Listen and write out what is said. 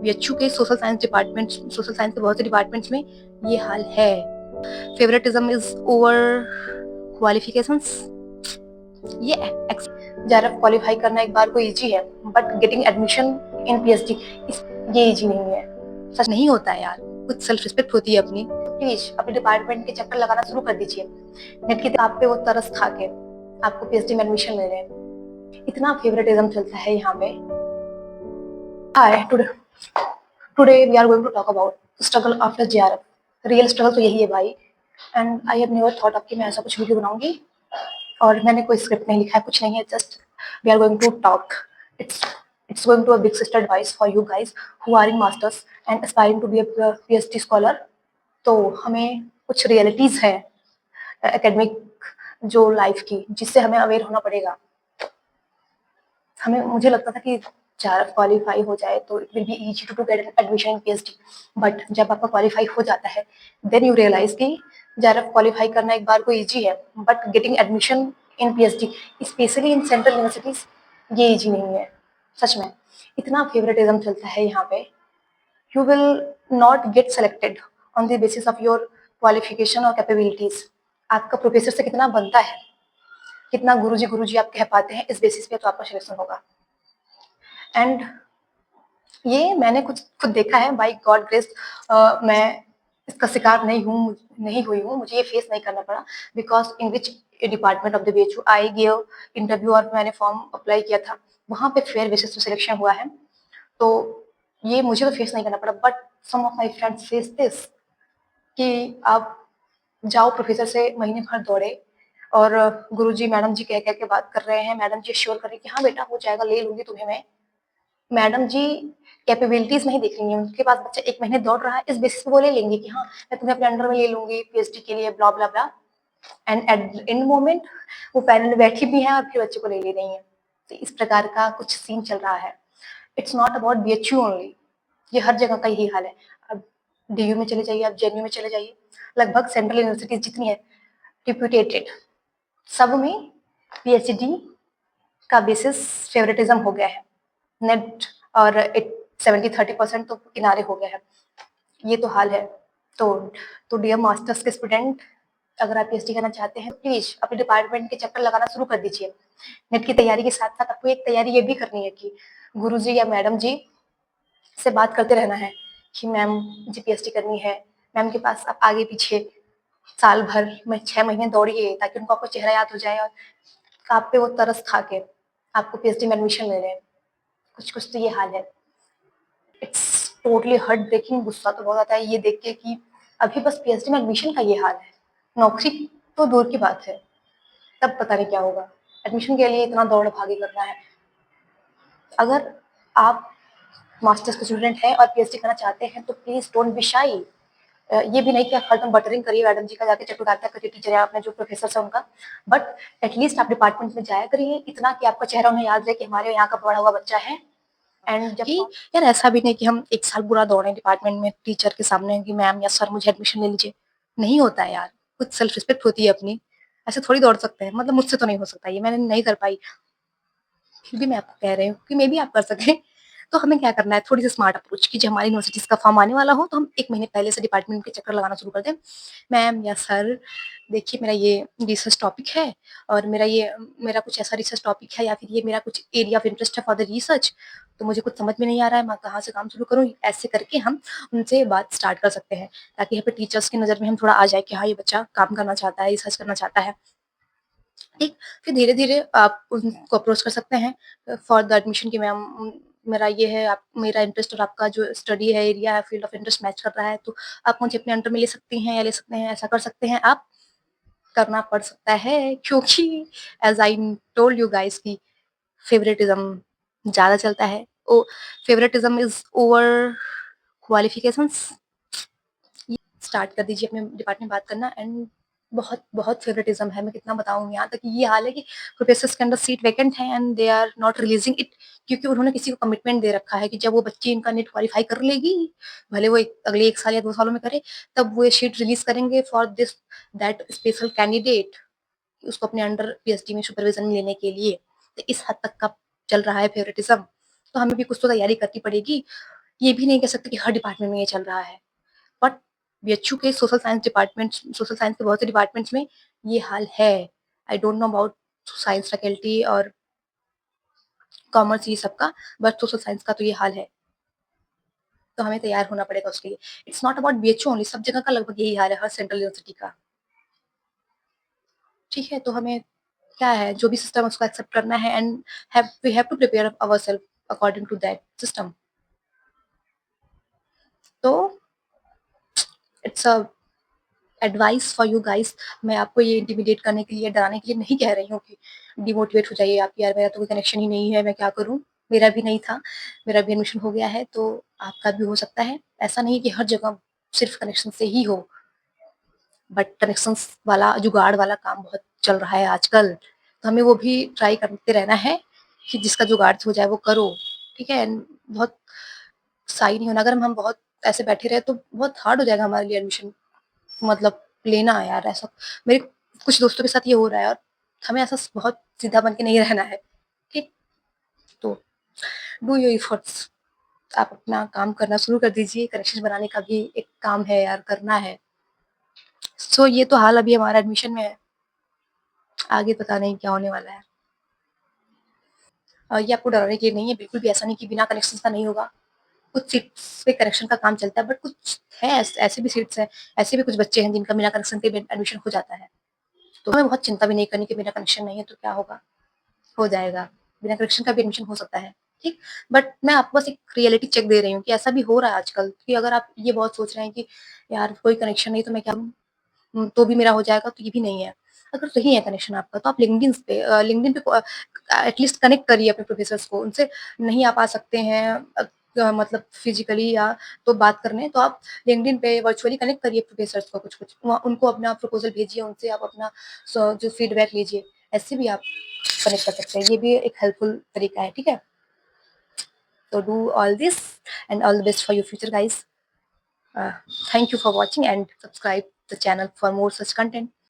BHU के social science के बहुत से डिपार्टमेंट्स में ये हाल है। Favouritism is over qualifications. ये जेआरएफ क्वालिफाई करना एक बार को इजी है, but getting admission in PhD ये इजी नहीं है। सच नहीं होता है यार, कुछ सेल्फ रिस्पेक्ट होती है अपनी। प्लीज अपने डिपार्टमेंट के चक्कर लगाना शुरू कर दीजिए। नेट की आप पे वो तरस खा के आपको पीएचडी में एडमिशन ले रहे हैं। इतना फेवरेटिज्म चलता है यहाँ पे। Hi, today we are going to talk about struggle after JRF. Real struggle तो यही है भाई। And I have never thought कि मैं ऐसा कुछ वीडियो बनाऊंगी, और मैंने कोई स्क्रिप्ट नहीं लिखा है, कुछ नहीं है, just we are going to talk. It's going to a big sister advice for you guys who are in masters and aspiring to be a PhD scholar. तो हमें कुछ रियलिटीज है एकेडमिक जो लाइफ की, जिससे हमें अवेयर होना पड़ेगा। मुझे लगता था कि जेआरएफ क्वालिफाई हो जाए तो it will be easy to get admission in PhD, but जब आपका क्वालिफाई हो जाता है देन यू रियलाइज कि जेआरएफ क्वालिफाई करना एक बार को इजी है, but getting admission in PhD specially in central universities ये इजी नहीं है। सच में इतना फेवरेटिज्म चलता है यहाँ पे। You will not get selected on the basis of your qualification और कैपेबिलिटीज। आपका प्रोफेसर से कितना बनता है, कितना गुरुजी आप कह पाते हैं, इस बेसिस पे तो आपका सिलेक्शन होगा। एंड ये मैंने कुछ खुद देखा है, बाई गॉड ग्रेस। मैं इसका शिकार नहीं हुई हूँ, मुझे ये फेस नहीं करना पड़ा, because in which department of the BHU I give interview और मैंने फॉर्म अप्लाई किया था, वहाँ पे फेयर बेसिस पे सिलेक्शन हुआ है। तो ये मुझे तो फेस नहीं करना पड़ा, but some of my friends face this कि आप जाओ प्रोफेसर से महीने भर दौड़े और गुरुजी मैडम जी कह कह के बात कर रहे हैं, मैडम जी श्योर कर रही कि हाँ बेटा हो जाएगा, ले लूंगी तुम्हें मैं। मैडम जी कैपेबिलिटीज नहीं देख रही है, उनके पास बच्चा 1 महीने दौड़ रहा है, इस बेसिस पे वो ले लेंगे कि हाँ मैं तुम्हें अपने अंडर में ले लूंगी पीएचडी के लिए, ब्ला ब्ला ब्ला। एंड एट इन मोमेंट वो पैनल में बैठी भी है और फिर बच्चे को ले रही है। तो इस प्रकार का कुछ सीन चल रहा है। It's not about BHU only, ये हर जगह का यही हाल है। अब डीयू में चले जाइए, आप जेएनयू में चले जाइए, लगभग सेंट्रल यूनिवर्सिटीज जितनी है रिप्यूटेटेड, सब में पीएचडी का बेसिस फेवरेटिज्म हो गया है। नेट और 70-30% तो किनारे हो गया है। ये तो हाल है। तो डियर मास्टर्स के स्टूडेंट, अगर आप पीएचडी करना चाहते हैं प्लीज अपने डिपार्टमेंट के चक्कर लगाना शुरू कर दीजिए। नेट की तैयारी के साथ साथ आपको एक तैयारी ये भी करनी है कि गुरुजी या मैडम जी से बात करते रहना है कि मैम मुझे पीएचडी करनी है। मैम के पास आप आगे पीछे साल भर में 6 महीने दौड़िए, ताकि उनको आपको चेहरा याद हो जाए और आप पे वो तरस खा के आपको पीएचडी में एडमिशन ले रहे हैं। कुछ तो ये हाल है। It's totally heart breaking. गुस्सा तो बहुत आता है ये देख के कि अभी बस पीएचडी में एडमिशन का ये हाल है, नौकरी तो दूर की बात है, तब पता नहीं क्या होगा। एडमिशन के लिए इतना दौड़ भागी करना है। अगर आप मास्टर्स के स्टूडेंट हैं और पीएचडी करना चाहते हैं तो प्लीज डोंट बी शाई। ये भी नहीं कि आप हरदम बटरिंग करिए मैडम जी का, जाके चटुकारिता करिए टीचर या अपने जो प्रोफेसर है उनका, बट एटलीस्ट आप डिपार्टमेंट में जाया करिए, इतना कि आपका चेहरा उन्हें याद रहे कि हमारे यहाँ का पढ़ा हुआ बच्चा है। एंड जब यार ऐसा भी नहीं कि हम 1 साल पूरा दौड़े डिपार्टमेंट में टीचर के सामने कि मैम या सर मुझे एडमिशन ले लीजिए, नहीं होता है यार, कुछ सेल्फ रिस्पेक्ट होती है अपनी। ऐसे थोड़ी दौड़ सकते हैं, मतलब मुझसे तो नहीं हो सकता, ये मैंने नहीं कर पाई, फिर भी मैं आपको कह रही हूँ कि मे बी आप कर सकें। तो हमें क्या करना है, थोड़ी सी स्मार्ट अप्रोच की, जब हमारी यूनिवर्सिटीज का फॉर्म आने वाला हो तो हम 1 महीने पहले से डिपार्टमेंट के चक्कर लगाना शुरू कर दें। मैम या सर देखिए मेरा ये रिसर्च टॉपिक है, और मेरा कुछ ऐसा रिसर्च टॉपिक है या फिर ये मेरा कुछ एरिया ऑफ इंटरेस्ट है फॉर द रिसर्च, तो मुझे कुछ समझ में नहीं आ रहा है, मैं कहाँ से काम शुरू करूँ। ऐसे करके हम उनसे बात स्टार्ट कर सकते हैं, ताकि यहाँ पे टीचर्स की नज़र में हम थोड़ा आ जाए कि हाँ ये बच्चा काम करना चाहता है, रिसर्च करना चाहता है। ठीक, फिर धीरे-धीरे आप उनको अप्रोच कर सकते हैं फॉर द एडमिशन कि मैम मेरा ये है, आप मेरा इंटरेस्ट और आपका जो स्टडी है, एरिया है, फील्ड ऑफ इंटरेस्ट मैच कर रहा है, तो आप मुझे अपने अंडर में ले सकती हैं या ले सकते हैं, ऐसा कर सकते हैं आप। करना पड़ सकता है क्योंकि as I told you guys कि फेवरेटिज़्म ज़्यादा चलता है। फेवरेटिज़्म इज़ ओवर क्वालिफिकेशंस। स्टार्ट कर दीजिए अपने डिपार्टमेंट बात करना। एंड बहुत बहुत फेवरेटिज्म है, मैं कितना बताऊँ। यहाँ तक ये हाल है कि प्रोफेसर्स के अंदर सीट वैकेंट है and they are not releasing it, क्योंकि उन्होंने किसी को कमिटमेंट दे रखा है कि जब वो बच्ची इनका नेट क्वालिफाई कर लेगी, भले वो अगले 1 साल या 2 सालों में करे, तब वो ये शीट रिलीज करेंगे for this that special candidate, उसको अपने अंडर पीएचडी में सुपरविजन लेने के लिए। तो इस हद तक का चल रहा है फेवरेटिज्म, तो हमें भी कुछ तो तैयारी करनी पड़ेगी। ये भी नहीं कह सकते कि हर डिपार्टमेंट में ये चल रहा है, बट बीएचयू के सोशल साइंस के बहुत से डिपार्टमेंट्स में ये हाल है। I don't know about science faculty और कॉमर्स ये सब का, बट सोशल साइंस का तो ये हाल है। तो हमें तैयार होना पड़ेगा उसके लिए। It's not about BHU only, सब जगह का लगभग यही हाल है, हर सेंट्रल यूनिवर्सिटी का। ठीक है, तो हमें क्या है, जो भी सिस्टम है उसको एक्सेप्ट करना है and we have to prepare ourselves according to that system. तो it's a advice for you guys. मैं आपको ये इंटिमिडेट करने के लिए, डराने के लिए नहीं कह रही हूँ कि डिमोटिवेट हो जाइए आप, यार मेरा तो कोई कनेक्शन ही नहीं है, मैं क्या करूँ। मेरा भी नहीं था, मेरा भी एडमिशन हो गया है, तो आपका भी हो सकता है। ऐसा नहीं कि हर जगह सिर्फ कनेक्शन से ही हो, बट कनेक्शंस वाला, जुगाड़ वाला काम बहुत चल रहा है आजकल, तो हमें वो भी ट्राई करते रहना है कि जिसका जुगाड़ हो जाए वो करो। ठीक है, बहुत सही नहीं होना। अगर हम बहुत ऐसे बैठे रहे तो बहुत हार्ड हो जाएगा हमारे लिए एडमिशन मतलब लेना है यार। ऐसा मेरे कुछ दोस्तों के साथ ये हो रहा है, और हमें ऐसा बहुत सीधा बन के नहीं रहना है। ठीक, तो डू योर एफर्ट्स। आप अपना काम करना शुरू कर दीजिए, कनेक्शन बनाने का भी एक काम है यार, करना है। सो ये तो हाल अभी हमारा एडमिशन में है, आगे पता नहीं क्या होने वाला है। ये आपको डराने के लिए नहीं है, बिल्कुल भी ऐसा नहीं कि बिना कनेक्शन का नहीं होगा। कुछ सीट्स पे कनेक्शन का काम चलता है, बट कुछ है ऐसे भी सीट्स हैं, ऐसे भी कुछ बच्चे हैं जिनका बिना कनेक्शन के एडमिशन हो जाता है। तो हमें बहुत चिंता भी नहीं करनी कि बिना कनेक्शन नहीं है तो क्या होगा, हो जाएगा। बिना कनेक्शन का भी एडमिशन हो सकता है, ठीक। बट मैं आपको बस एक रियलिटी चेक दे रही हूँ कि ऐसा भी हो रहा है आजकल, कि अगर आप ये बहुत सोच रहे हैं कि यार कोई कनेक्शन नहीं तो मैं क्या करूँ, तो भी मेरा हो जाएगा, तो ये भी नहीं है। अगर नहीं है कनेक्शन आपका तो आप लिंक्डइन पे एटलीस्ट कनेक्ट करिए अपने प्रोफेसर्स को। उनसे नहीं आ पा सकते हैं मतलब फिजिकली या तो बात करने, तो आप लिंक्डइन पे वर्चुअली कनेक्ट करिए प्रोफेसर्स को, कुछ-कुछ वहाँ उनको अपना प्रपोज़ल भेजिए, उनसे आप अपना जो फीडबैक लीजिए। ऐसे भी आप कनेक्ट कर सकते हैं, ये भी एक हेल्पफुल तरीका है, ठीक है? तो do all this and all the best for your future guys. Uh, Thank you for watching and subscribe the channel for more such content.